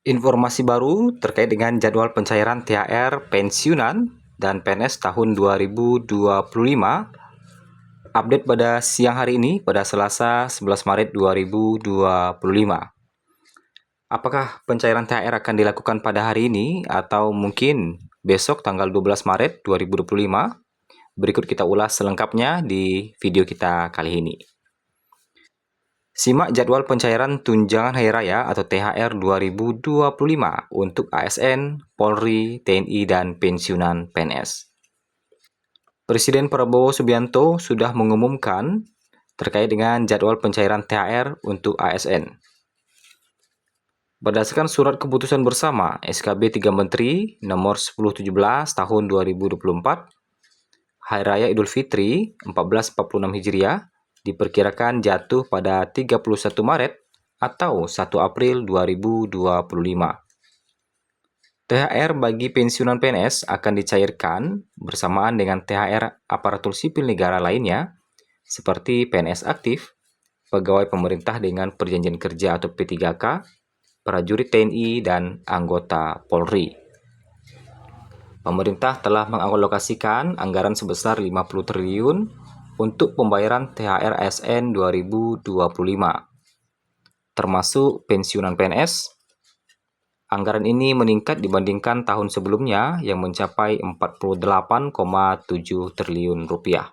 Informasi baru terkait dengan jadwal pencairan THR pensiunan dan PNS tahun 2025. Update pada siang hari ini pada Selasa 11 Maret 2025. Apakah pencairan THR akan dilakukan pada hari ini atau mungkin besok tanggal 12 Maret 2025? Berikut kita ulas selengkapnya di video kita kali ini. Simak jadwal pencairan tunjangan hari raya atau THR 2025 untuk ASN, Polri, TNI, dan pensiunan PNS. Presiden Prabowo Subianto sudah mengumumkan terkait dengan jadwal pencairan THR untuk ASN. Berdasarkan surat keputusan bersama SKB 3 Menteri nomor 1017 tahun 2024, Hari Raya Idul Fitri 1446 Hijriah diperkirakan jatuh pada 31 Maret atau 1 April 2025. THR bagi pensiunan PNS akan dicairkan bersamaan dengan THR aparatur sipil negara lainnya seperti PNS aktif, pegawai pemerintah dengan perjanjian kerja atau P3K, prajurit TNI, dan anggota Polri. Pemerintah telah mengalokasikan anggaran sebesar 50 triliun untuk pembayaran THR ASN 2025, termasuk pensiunan PNS. Anggaran ini meningkat dibandingkan tahun sebelumnya yang mencapai 48,7 triliun rupiah.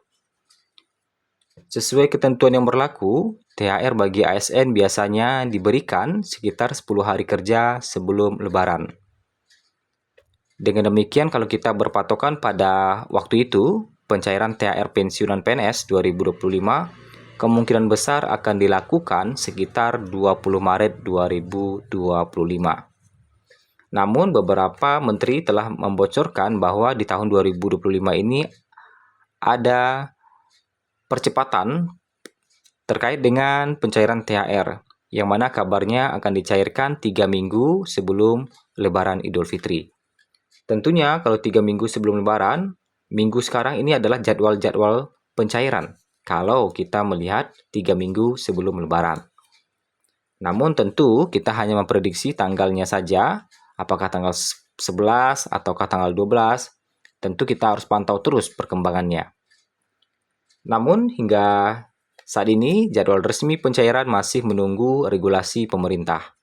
Sesuai ketentuan yang berlaku, THR bagi ASN biasanya diberikan sekitar 10 hari kerja sebelum Lebaran. Dengan demikian, kalau kita berpatokan pada waktu itu, pencairan THR pensiunan PNS 2025 kemungkinan besar akan dilakukan sekitar 20 Maret 2025. Namun, beberapa menteri telah membocorkan bahwa di tahun 2025 ini ada percepatan terkait dengan pencairan THR, yang mana kabarnya akan dicairkan 3 minggu sebelum Lebaran Idul Fitri. Tentunya kalau 3 minggu sebelum Lebaran, minggu sekarang ini adalah jadwal-jadwal pencairan kalau kita melihat 3 minggu sebelum Lebaran. Namun tentu kita hanya memprediksi tanggalnya saja, apakah tanggal 11 ataukah tanggal 12, tentu kita harus pantau terus perkembangannya. Namun hingga saat ini jadwal resmi pencairan masih menunggu regulasi pemerintah.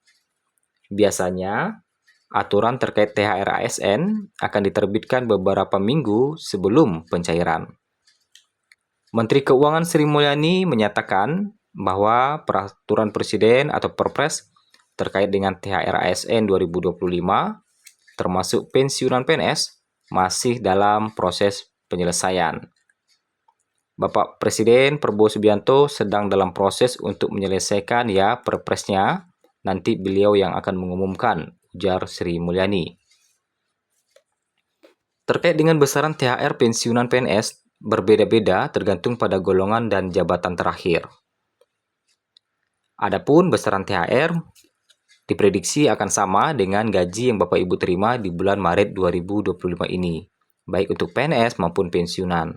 Biasanya aturan terkait THR ASN akan diterbitkan beberapa minggu sebelum pencairan. Menteri Keuangan Sri Mulyani menyatakan bahwa peraturan Presiden atau Perpres terkait dengan THR ASN 2025 termasuk pensiunan PNS masih dalam proses penyelesaian. Bapak Presiden Prabowo Subianto sedang dalam proses untuk menyelesaikan Perpresnya. Nanti beliau yang akan mengumumkan, ujar Sri Mulyani. Terkait dengan besaran THR pensiunan PNS berbeda-beda tergantung pada golongan dan jabatan terakhir. Adapun besaran THR diprediksi akan sama dengan gaji yang Bapak Ibu terima di bulan Maret 2025 ini, baik untuk PNS maupun pensiunan.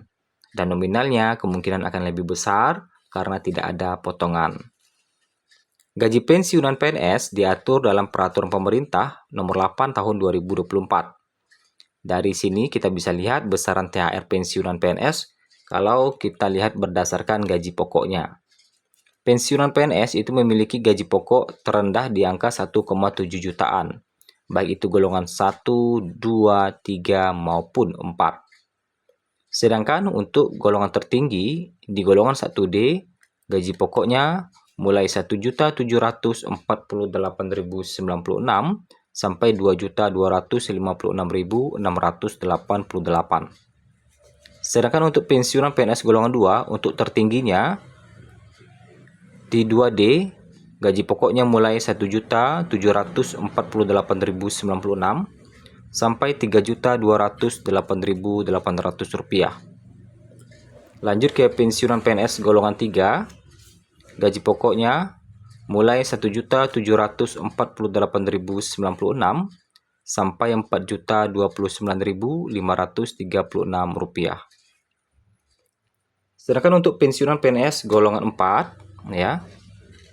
Dan nominalnya kemungkinan akan lebih besar karena tidak ada potongan. Gaji pensiunan PNS diatur dalam Peraturan Pemerintah Nomor 8 Tahun 2024. Dari sini kita bisa lihat besaran THR pensiunan PNS kalau kita lihat berdasarkan gaji pokoknya. Pensiunan PNS itu memiliki gaji pokok terendah di angka 1,7 jutaan, baik itu golongan 1, 2, 3, maupun 4. Sedangkan untuk golongan tertinggi, di golongan 1D, gaji pokoknya mulai 1.748.096 sampai 2.256.688. Sedangkan untuk pensiunan PNS golongan 2, untuk tertingginya di 2D, gaji pokoknya mulai 1.748.096 sampai 3.208.800 rupiah. Lanjut ke pensiunan PNS golongan 3, gaji pokoknya mulai 1.748.096 sampai 4.029.536 rupiah. Sedangkan untuk pensiunan PNS golongan 4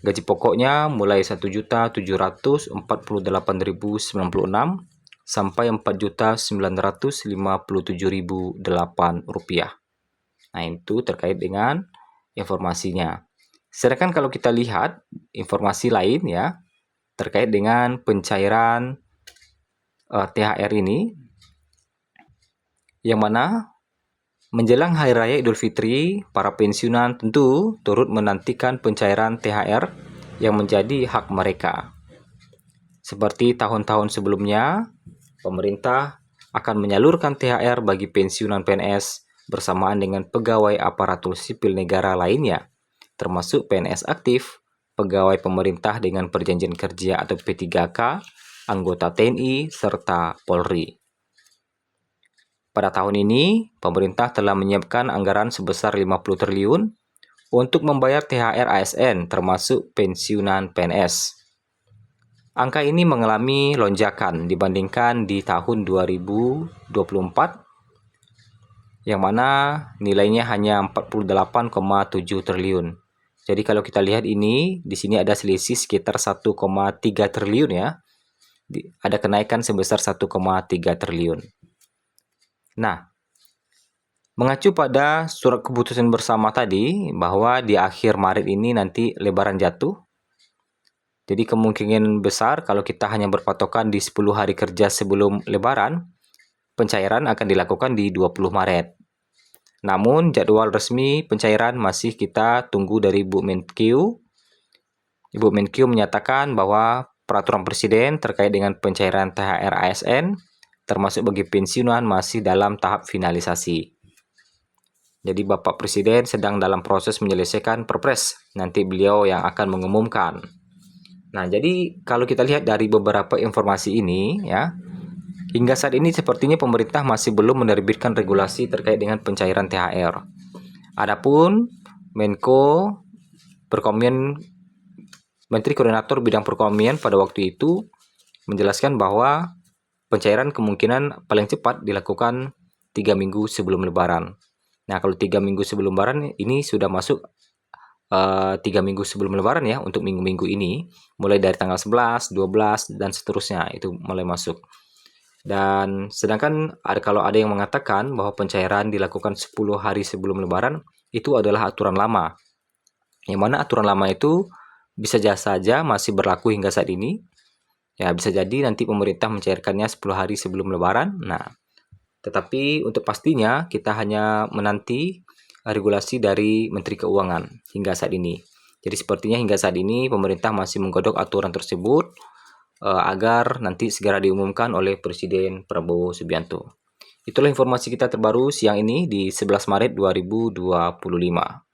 Gaji pokoknya mulai 1.748.096 sampai 4.957.008 rupiah. Nah, itu terkait dengan informasinya. Sedangkan kalau kita lihat informasi lain ya, terkait dengan pencairan THR ini, yang mana menjelang Hari Raya Idul Fitri, para pensiunan tentu turut menantikan pencairan THR yang menjadi hak mereka. Seperti tahun-tahun sebelumnya, pemerintah akan menyalurkan THR bagi pensiunan PNS bersamaan dengan pegawai aparatur sipil negara lainnya, termasuk PNS aktif, pegawai pemerintah dengan perjanjian kerja atau P3K, anggota TNI, serta Polri. Pada tahun ini, pemerintah telah menyiapkan anggaran sebesar 50 triliun untuk membayar THR ASN termasuk pensiunan PNS. Angka ini mengalami lonjakan dibandingkan di tahun 2024, yang mana nilainya hanya 48,7 triliun. Jadi kalau kita lihat ini, di sini ada selisih sekitar 1,3 triliun ya. Ada kenaikan sebesar 1,3 triliun. Nah, mengacu pada surat keputusan bersama tadi, bahwa di akhir Maret ini nanti Lebaran jatuh. Jadi kemungkinan besar kalau kita hanya berpatokan di 10 hari kerja sebelum Lebaran, pencairan akan dilakukan di 20 Maret. Namun jadwal resmi pencairan masih kita tunggu dari Bu Menkyu. Ibu Menkyu menyatakan bahwa peraturan Presiden terkait dengan pencairan THR ASN termasuk bagi pensiunan masih dalam tahap finalisasi. Jadi Bapak Presiden sedang dalam proses menyelesaikan Perpres. Nanti beliau yang akan mengumumkan. Nah, jadi kalau kita lihat dari beberapa informasi ini ya, hingga saat ini sepertinya pemerintah masih belum menerbitkan regulasi terkait dengan pencairan THR. Adapun Menko Perekonomian, Menteri Koordinator Bidang Perekonomian pada waktu itu menjelaskan bahwa pencairan kemungkinan paling cepat dilakukan 3 minggu sebelum Lebaran. Nah, kalau 3 minggu sebelum Lebaran ini sudah masuk 3 minggu sebelum Lebaran ya, untuk minggu-minggu ini, mulai dari tanggal 11, 12, dan seterusnya itu mulai masuk. Dan sedangkan kalau ada yang mengatakan bahwa pencairan dilakukan 10 hari sebelum Lebaran, itu adalah aturan lama. Yang mana aturan lama itu bisa saja masih berlaku hingga saat ini. Ya, bisa jadi nanti pemerintah mencairkannya 10 hari sebelum Lebaran. Nah, tetapi untuk pastinya kita hanya menanti regulasi dari Menteri Keuangan hingga saat ini. Jadi sepertinya hingga saat ini pemerintah masih menggodok aturan tersebut agar nanti segera diumumkan oleh Presiden Prabowo Subianto. Itulah informasi kita terbaru siang ini di 11 Maret 2025.